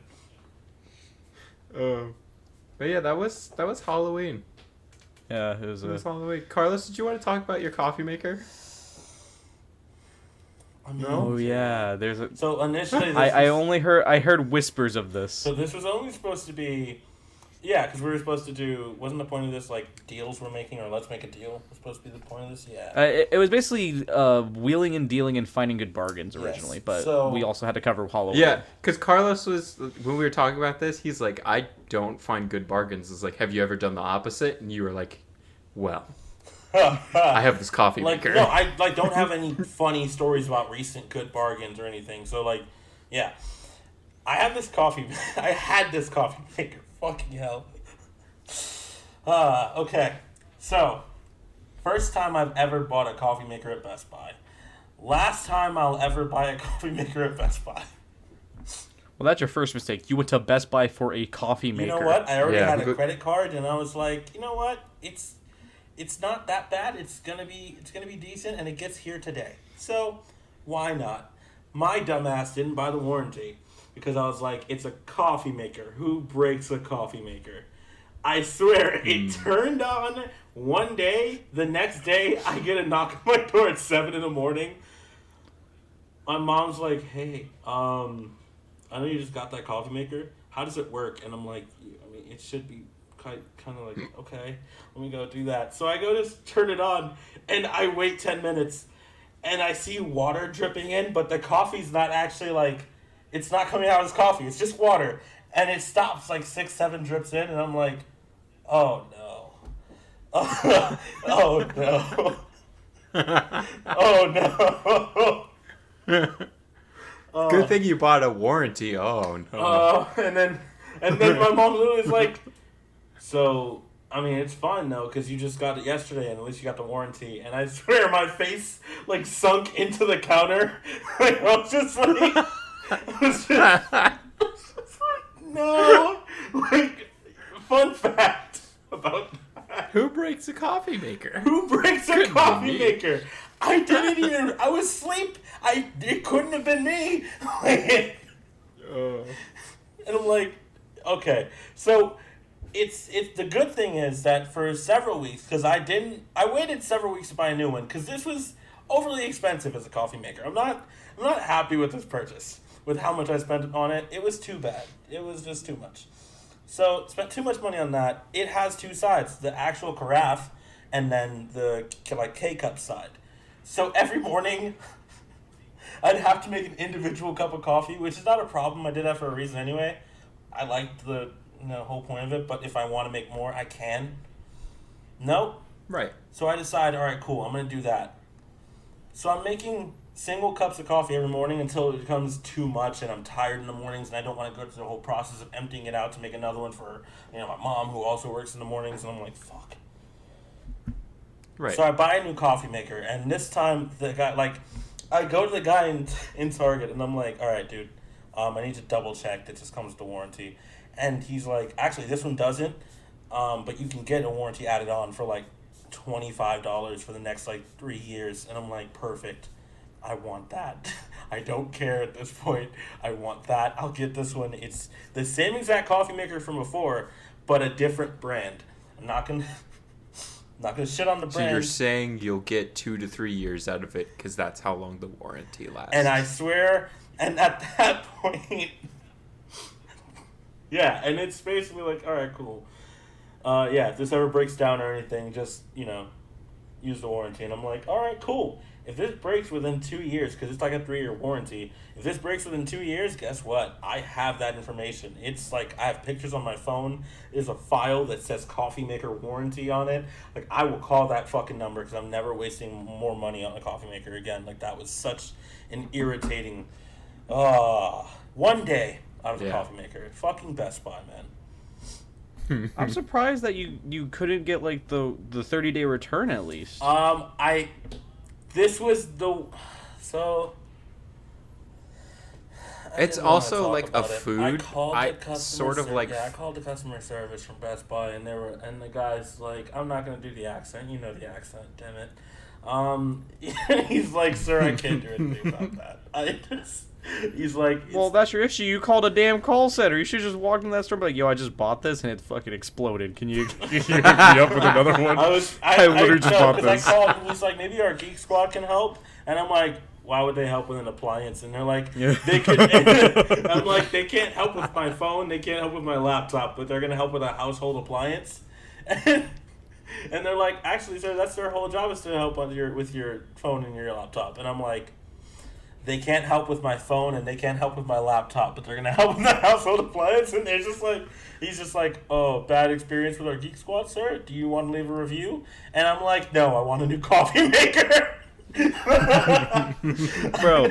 But yeah, that was Halloween. Yeah, it was It was Halloween. Carlos, did you want to talk about your coffee maker? I mean, Oh yeah, there's a. So initially, I heard whispers of this. So this was only supposed to be, yeah, because we were supposed to do. Wasn't the point of this like deals we're making or let's make a deal? Was supposed to be the point of this? Yeah. It was basically wheeling and dealing and finding good bargains originally, but so- we also had to cover Halloween. Yeah, because Carlos was, when we were talking about this, he's like, I don't find good bargains. It's like, have you ever done the opposite? And you were like, well, I have this coffee like maker. no, I like don't have any funny stories about recent good bargains or anything. So like, yeah, I have this coffee. I had this coffee maker. Fucking hell. Okay, so first time I've ever bought a coffee maker at Best Buy. Last time I'll ever buy a coffee maker at Best Buy. Well, that's your first mistake. You went to Best Buy for a coffee maker. You know what? I already Yeah. had a credit card, and I was like, you know what? It's not that bad. It's gonna be decent, and it gets here today. So why not? My dumbass didn't buy the warranty because I was like, it's a coffee maker. Who breaks a coffee maker? I swear, it turned on one day. The next day, I get a knock on my door at 7 a.m. My mom's like, hey, I know you just got that coffee maker. How does it work? And I'm like, I mean, it should be kind of like, okay, let me go do that. So I go to turn it on, and I wait 10 minutes, and I see water dripping in, but the coffee's not actually like, it's not coming out as coffee. It's just water, and it stops like 6, 7 drips in, and I'm like, oh no, oh no, oh no. Good thing you bought a warranty. Oh no. And then my mom literally was like, so, I mean, it's fine though, because you just got it yesterday, and at least you got the warranty. And I swear my face, like, sunk into the counter. Like, I was just like, no. Like, fun fact about that. Who breaks a coffee maker? Who breaks a coffee maker? I didn't even, I was asleep. It couldn't have been me. And I'm like, okay. So it's the good thing is that for several weeks, because I waited several weeks to buy a new one because this was overly expensive as a coffee maker. I'm not happy with this purchase, with how much I spent on it. It was too bad. It was just too much. So spent too much money on that. It has two sides: the actual carafe and then the like K-cup side. So every morning, I'd have to make an individual cup of coffee, which is not a problem. I did that for a reason anyway. I liked the whole point of it, but if I want to make more, I can. Nope. Right. So I decide, all right, cool, I'm going to do that. So I'm making single cups of coffee every morning until it becomes too much and I'm tired in the mornings and I don't want to go through the whole process of emptying it out to make another one for my mom who also works in the mornings, and I'm like, fuck. Right. So I buy a new coffee maker, and this time the guy, like, I go to the guy in Target, and I'm like, all right, dude, I need to double check that this comes with the warranty. And he's like, actually, this one doesn't, but you can get a warranty added on for like $25 for the next like 3 years. And I'm like, perfect. I want that. I don't care at this point. I want that. I'll get this one. It's the same exact coffee maker from before, but a different brand. I'm not gonna shit on the brand. So you're saying you'll get 2 to 3 years out of it because that's how long the warranty lasts. And I swear, and at that point, yeah, and it's basically like, all right, cool. Yeah, if this ever breaks down or anything, just, use the warranty. And I'm like, all right, cool. If this breaks within 2 years, because it's like a 3-year warranty, if this breaks within 2 years, guess what? I have that information. It's like, I have pictures on my phone. There's a file that says coffee maker warranty on it. Like, I will call that fucking number because I'm never wasting more money on a coffee maker again. Like, that was such an irritating, one day out of a coffee maker. Fucking Best Buy, man. I'm surprised that you couldn't get like the 30-day return at least. This was so. It's also like a food. I called I the customer sort of like. I called the customer service from Best Buy, and the guy's like, I'm not gonna do the accent. You know the accent, damn it. He's like, sir, I can't do anything about that. He's like, well, that's your issue. You called a damn call center. You should just walk in that store and be like, yo, I just bought this and it fucking exploded. Can you hook me up with another one? I literally just bought this. I called and he's like, maybe our Geek Squad can help. And I'm like, why would they help with an appliance? And they're like, they could. I'm like, they can't help with my phone. They can't help with my laptop, but they're going to help with a household appliance. And they're like, actually, sir, that's their whole job is to help with your phone and your laptop. And I'm like, they can't help with my phone and they can't help with my laptop, but they're going to help with the household appliance. And they're just like, he's just like, oh, bad experience with our Geek Squad, sir? Do you want to leave a review? And I'm like, no, I want a new coffee maker. Bro,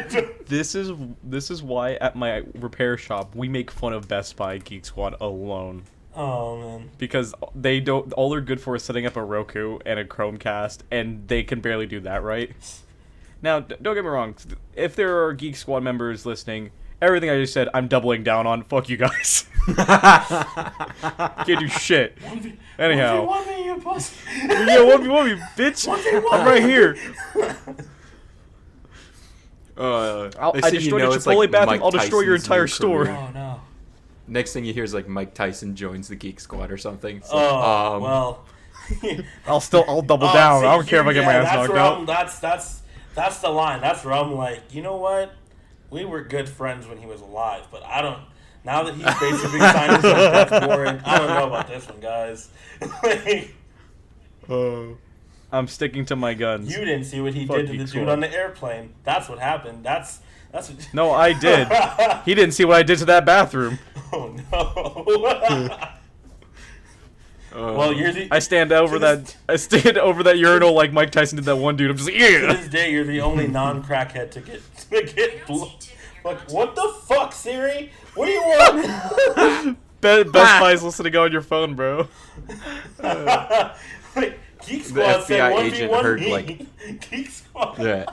this is why at my repair shop we make fun of Best Buy Geek Squad alone. Oh man. Because they don't, all they're good for is setting up a Roku and a Chromecast, and they can barely do that, right? Now, don't get me wrong. If there are Geek Squad members listening, everything I just said, I'm doubling down on. Fuck you guys. Can't do shit. Anyhow. 1v1 me, you pussy. Yeah, 1v1 me, bitch. 1v1. I'm right here. I thing destroyed a Chipotle bathroom. I'll destroy your entire store. Oh no. Next thing you hear is like Mike Tyson joins the Geek Squad or something. So, well. I'll double down. See, I don't care if I get my ass knocked out. That's the line. That's where I'm like, you know what? We were good friends when he was alive, but I don't. Now that he's basically signed his own death warrant, I don't know about this one, guys. Like, I'm sticking to my guns. you didn't see what he Fuck did to you, the Swan. dude on the airplane. That's what happened. That's what... No, I did. He didn't see what I did to that bathroom. Oh no. Well, you're the. I stand over that urinal like Mike Tyson did that one dude. I'm just like, To yeah. this day, you're the only non-crackhead to get like, what the fuck, Siri? What do you want? Best Buy's listening on your phone, bro. Like, Geek Squad said FBI 1v1 agent heard, me. like- Geek Squad. Yeah.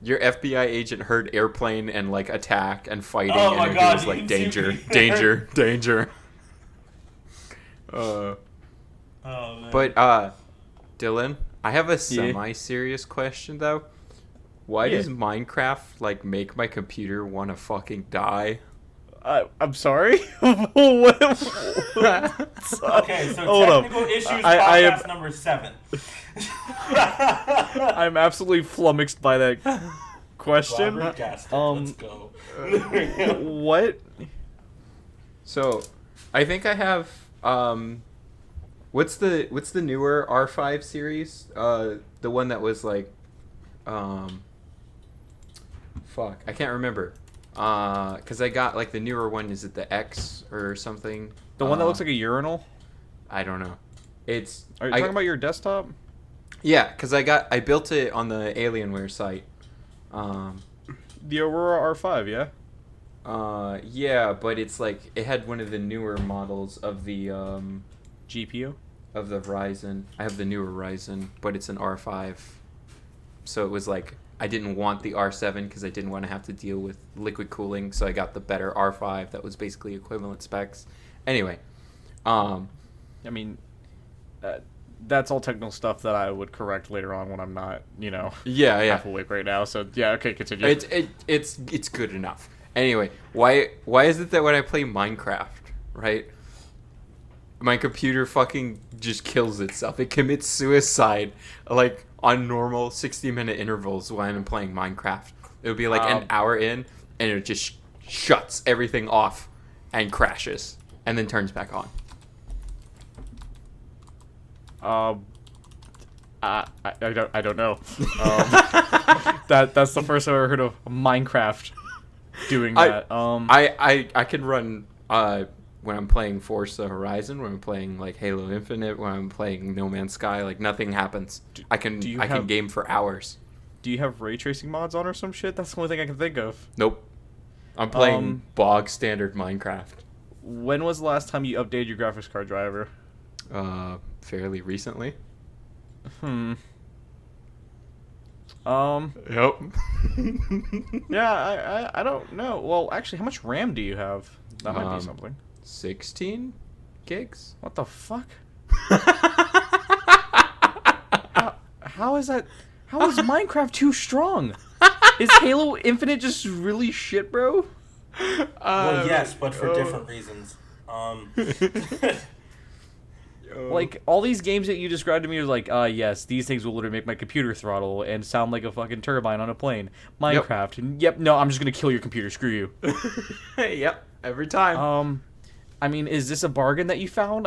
Your FBI agent heard airplane and like attack and fighting, Oh my and God, he was you like, can see danger, me there. danger, danger. Oh man. But Dylan, I have a semi-serious question though. Why Yeah. does Minecraft like make my computer want to fucking die? I'm sorry. What? Okay, so Hold up. technical issues I am- podcast number 7. I'm absolutely flummoxed by that question. Robert Gaston, let's go. What? So, I think I have what's the newer R5 series? The one that was like fuck, I can't remember. Cuz I got like the newer one, is it the X or something? The one that looks like a urinal? I don't know. It's Are you talking about your desktop? Yeah, cuz I built it on the Alienware site. The Aurora R5, yeah? Yeah, but it's like it had one of the newer models of the GPU? of the Ryzen. I have the newer Ryzen, but it's an R5. So it was like I didn't want the R7 because I didn't want to have to deal with liquid cooling, so I got the better R5 that was basically equivalent specs. Anyway, I mean, that's all technical stuff that I would correct later on when I'm not, yeah, half awake right now. So yeah, okay, continue. It's good enough. Anyway, why is it that when I play Minecraft, right, my computer fucking just kills itself? It commits suicide like on normal 60-minute intervals when I'm playing Minecraft. It would be like an hour in, and it just shuts everything off and crashes, and then turns back on. I don't know. That's the first I've ever heard of Minecraft doing that. I can run when I'm playing Forza Horizon, when I'm playing like Halo Infinite, when I'm playing No Man's Sky, like nothing happens. I can game for hours. Do you have ray tracing mods on or some shit? That's the only thing I can think of. Nope. I'm playing bog standard Minecraft. When was the last time you updated your graphics card driver? Fairly recently. Yep. Yeah, I don't know. Well, actually, how much RAM do you have? That might be something. 16 gigs? What the fuck? How is that? How is Minecraft too strong? Is Halo Infinite just really shit, bro? Well, yes, but for different reasons. Like, all these games that you described to me are like, yes, these things will literally make my computer throttle and sound like a fucking turbine on a plane. Minecraft. Yep, no, I'm just gonna kill your computer. Screw you. Yep, every time. I mean, is this a bargain that you found?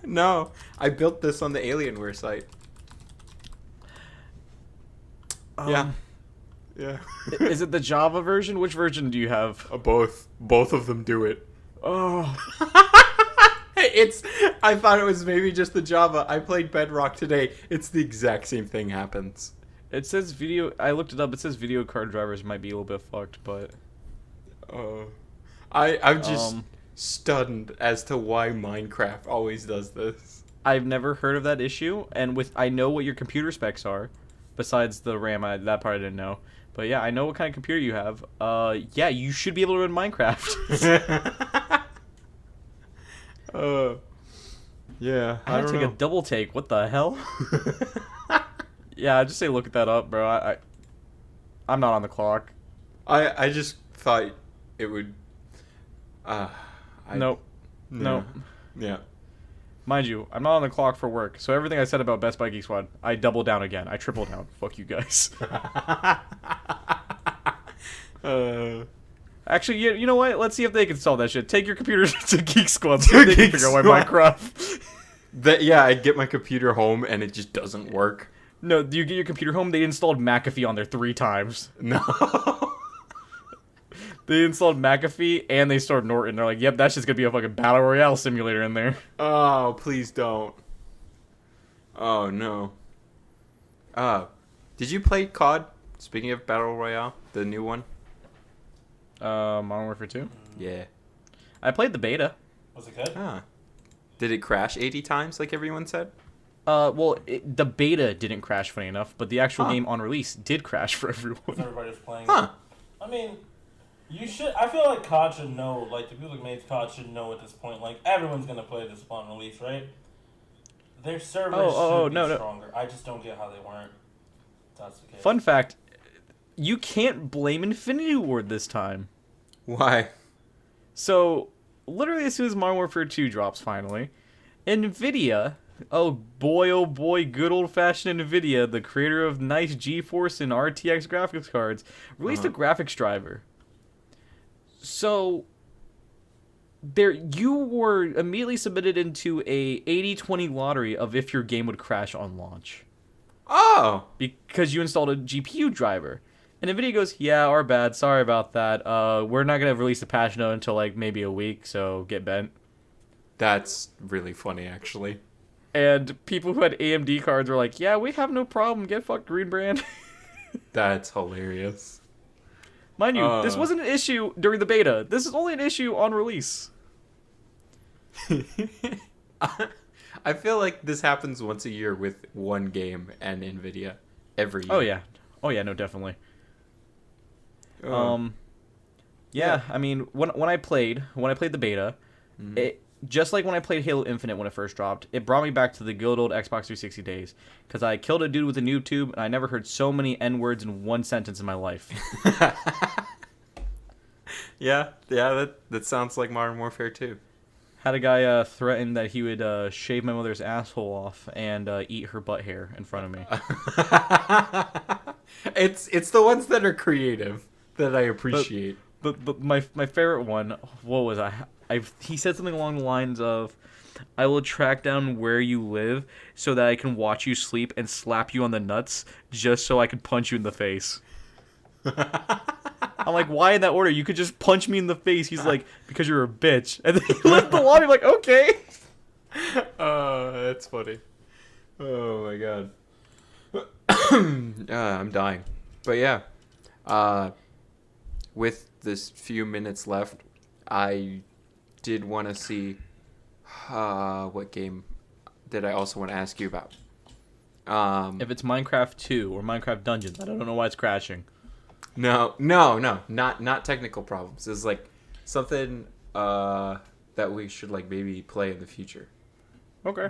No, I built this on the Alienware site. Yeah. Is it the Java version? Which version do you have? Both of them do it. Oh. I thought it was maybe just the Java. I played Bedrock today. It's the exact same thing happens. It says video. I looked it up. It says video card drivers might be a little bit fucked, but. I'm just stunned as to why Minecraft always does this. I've never heard of that issue, and I know what your computer specs are, besides the RAM. That part I didn't know. But yeah, I know what kind of computer you have. Yeah, you should be able to run Minecraft. Yeah. I had to take a double take. What the hell? Yeah, just say look at that up, bro. I'm not on the clock. I just thought it would. Nope. Yeah. Nope. Yeah. Mind you, I'm not on the clock for work, so everything I said about Best Buy Geek Squad, I double down again. I triple down. Fuck you guys. Actually, you know what? Let's see if they can solve that shit. Take your computer to Geek Squad. See if they can figure out why Minecraft. Yeah, I get my computer home and it just doesn't work. No, you get your computer home. They installed McAfee on there 3 times. No. They installed McAfee and they stored Norton. They're like, yep, that's just gonna be a fucking battle royale simulator in there. Oh, please don't. Oh no. Did you play COD? Speaking of battle royale, the new one. Modern Warfare 2. Yeah. I played the beta. Was it good? Ah. Did it crash 80 times like everyone said? Well, the beta didn't crash, funny enough, but the actual Huh. game on release did crash for Because everyone. everybody was playing. Huh. I mean, you should. I feel like COD should know. Like the people that made COD should know at this point. Like everyone's gonna play this upon release, right? Their servers should be stronger. I just don't get how they weren't. That's the case. Fun fact, you can't blame Infinity Ward this time. Why? So, literally as soon as Modern Warfare 2 drops finally, NVIDIA, oh boy, good old-fashioned NVIDIA, the creator of nice GeForce and RTX graphics cards, released a graphics driver. So, you were immediately submitted into a 80-20 lottery of if your game would crash on launch. Oh. Because you installed a GPU driver. And NVIDIA goes, yeah, our bad, sorry about that. We're not going to release the patch note until like maybe a week, so get bent. That's really funny, actually. And people who had AMD cards were like, yeah, we have no problem, get fucked, Green Brand. That's hilarious. Mind you, this wasn't an issue during the beta. This is only an issue on release. I feel like this happens once a year with one game and NVIDIA. Every year. Oh yeah, no, definitely. Oh. Yeah, I mean, when I played the beta, it just like when I played Halo Infinite when it first dropped, it brought me back to the good old Xbox 360 days. Because I killed a dude with a noob tube, and I never heard so many N-words in one sentence in my life. yeah, that sounds like Modern Warfare 2. Had a guy threaten that he would shave my mother's asshole off and eat her butt hair in front of me. It's the ones that are creative that I appreciate. But my favorite one, what was he said something along the lines of, I will track down where you live so that I can watch you sleep and slap you on the nuts just so I can punch you in the face. I'm like, why in that order? You could just punch me in the face. He's like, because you're a bitch. And then he left the lobby. I'm like, okay. That's funny. Oh my god. I'm dying. But yeah. With this few minutes left, I did want to see what game did I also want to ask you about. If it's Minecraft 2 or Minecraft Dungeons, I don't know why it's crashing. No, not technical problems. It's like something that we should like maybe play in the future. Okay.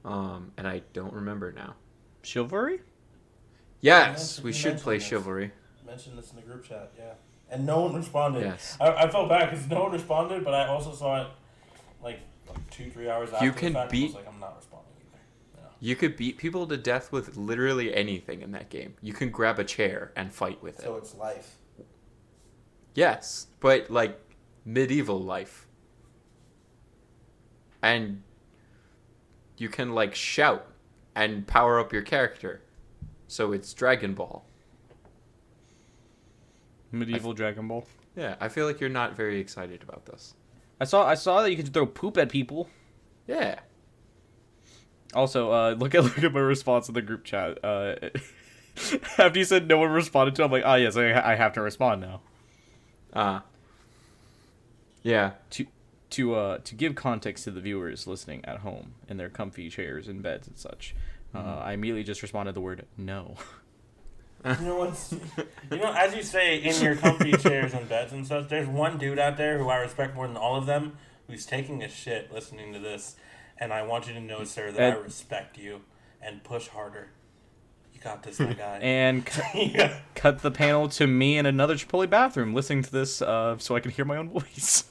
And I don't remember now. Chivalry? Yes, we You should play mentioned this. Chivalry. Mentioned this in the group chat, yeah. And no one responded. Yes. I felt bad because no one responded, but I also saw it like 2-3 hours after You the can fact. beat- I was like, I'm not responding either. Yeah. You could beat people to death with literally anything in that game. You can grab a chair and fight with it. So it's life. Yes, but like medieval life. And you can like shout and power up your character. So it's Dragon Ball. Medieval Dragon Ball. Yeah, I feel like you're not very excited about this. I saw that you could throw poop at people. Yeah. Also, look at my response in the group chat. After you said no one responded to, I'm like, yes, I have to respond now. Yeah. To give context to the viewers listening at home in their comfy chairs and beds and such, I immediately just responded the word no. You know what's? As you say, in your comfy chairs and beds and such, there's one dude out there who I respect more than all of them, who's taking a shit listening to this, and I want you to know, sir, that I respect you and push harder. You got this, my guy. And cut the panel to me in another Chipotle bathroom listening to this, so I can hear my own voice.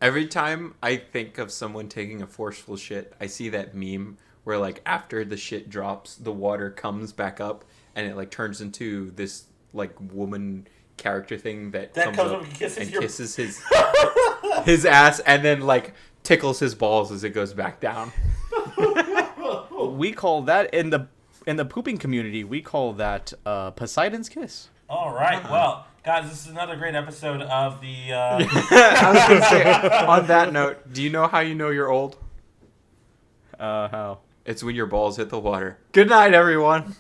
Every time I think of someone taking a forceful shit, I see that meme where like after the shit drops, the water comes back up and it like turns into this like woman character thing that That comes up and kisses and your... kisses his ass, and then like tickles his balls as it goes back down. We call that in the pooping community. We call that Poseidon's kiss. All right. Well, guys, this is another great episode of the... I was gonna say, on that note, do you know how you know you're old? How? It's when your balls hit the water. Good night, everyone.